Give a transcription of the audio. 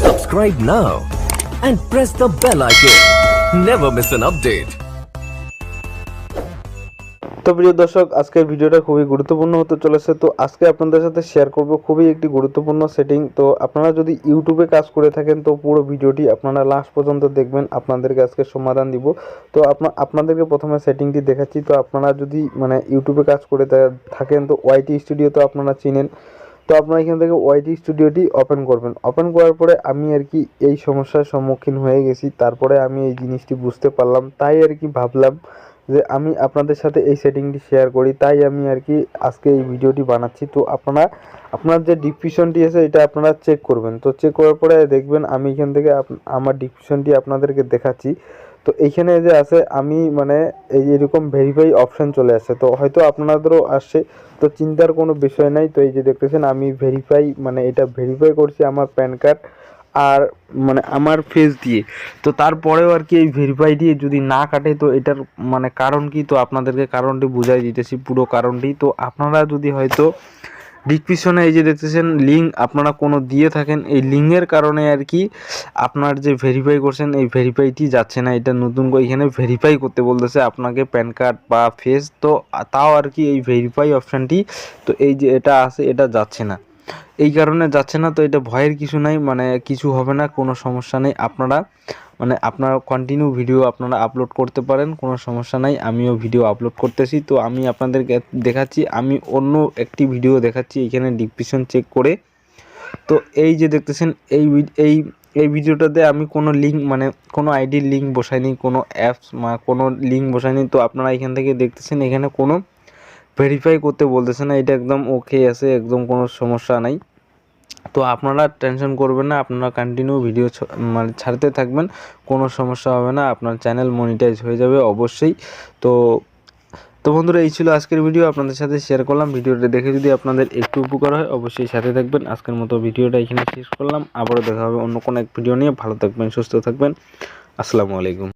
Subscribe now and press the bell icon. Never miss an update. তো প্রিয় দর্শক, আজকের ভিডিওটা খুবই গুরুত্বপূর্ণ হতে চলেছে। তো আজকে আপনাদের সাথে শেয়ার করব খুবই একটি গুরুত্বপূর্ণ সেটিং। তো আপনারা যদি ইউটিউবে কাজ করে থাকেন তো পুরো ভিডিওটি আপনারা লাস্ট পর্যন্ত দেখবেন, আপনাদেরকে আজকে সমাধান দিব। তো আপনাদেরকে প্রথমে সেটিংটি দেখাচ্ছি। তো আপনারা যদি ইউটিউবে কাজ করে থাকেন তো ওয়াইটি স্টুডিও তো আপনারা চিনেন। তো আপনারা এখান থেকে ওয়াইটি স্টুডিওটি ওপেন করবেন। ওপেন করার পরে আমি এই সমস্যার সম্মুখীন হয়ে গেছি, তারপরে আমি এই জিনিসটি বুঝতে পারলাম, তাই ভাবলাম যে আমি আপনাদের সাথে এই সেটিংটি শেয়ার করি, তাই আমি আজকে এই ভিডিওটি বানাচ্ছি। তো আপনার যে ডিসক্রিপশনটি আছে এটা আপনারা চেক করবেন। তো চেক করার পরে দেখবেন আমি এখান থেকে আমার ডিসক্রিপশনটি আপনাদেরকে দেখাচ্ছি। তো এইখানে যে আছে আমি এই এরকম ভেরিফাই অপশান চলে আসছে, তো হয়তো আপনাদেরও আসছে, তো চিন্তার কোনো বিষয় নাই। তো এই যে দেখতেছেন আমি ভেরিফাই এটা ভেরিফাই করছি আমার প্যান কার্ড আর আমার ফেস দিয়ে। তো তারপরেও এই ভেরিফাইটি যদি না কাটে তো এটার কারণ কি, তো আপনাদেরকে কারণটি বুঝাই দিতেছি পুরো কারণটি। তো আপনারা যদি হয়তো ডিসক্রিপশনে এই যে দেখতেছেন লিঙ্ক আপনারা কোনো দিয়ে থাকেন, এই লিঙ্কের কারণে আপনার যে ভেরিফাই করছেন এই ভেরিফাইটি যাচ্ছে না। এটা নতুন করে এখানে ভেরিফাই করতে বলতেছে আপনাকে প্যান কার্ড বা ফেস, তো তাও এই ভেরিফাই অপশানটি তো এই যে এটা আছে এটা যাচ্ছে না, এই কারণে যাচ্ছে না। তো এটা ভয়ের কিছু নাই, কিছু হবে না, কোনো সমস্যা নেই। আপনারা কন্টিনিউ ভিডিও আপনারা আপলোড করতে পারেন, কোনো সমস্যা নাই। আমিও ভিডিও আপলোড করতেছি। তো আমি আপনাদেরকে দেখাচ্ছি, আমি অন্য একটি ভিডিও দেখাচ্ছি এখানে ডিসক্রিপশন চেক করে। তো এই যে দেখতেছেন এই এই এই ভিডিওটাতে আমি কোনো লিঙ্ক কোনো আইডির লিঙ্ক বসাইনি, কোনো অ্যাপস কোনো লিঙ্ক বসাইনি। তো আপনারা এখান থেকে দেখতেছেন এখানে কোনো ভেরিফাই করতে বলতেছে না, এটা একদম ওকে আছে, একদম কোনো সমস্যা নাই। তো আপনারা টেনশন করবেন না, আপনারা কন্টিনিউ ভিডিও ছাড়তে থাকবেন, কোনো সমস্যা হবে না, আপনার চ্যানেল মনিটাইজ হয়ে যাবে অবশ্যই। তো বন্ধুরা, এই ছিল আজকের ভিডিও, আপনাদের সাথে শেয়ার করলাম। ভিডিওটা দেখে যদি আপনাদের একটু উপকার হয় অবশ্যই সাথে থাকবেন। আজকের মতো ভিডিওটা এখানে শেষ করলাম, আবারও দেখা হবে অন্য কোনো এক ভিডিও নিয়ে। ভালো থাকবেন, সুস্থ থাকবেন, আসসালামু আলাইকুম।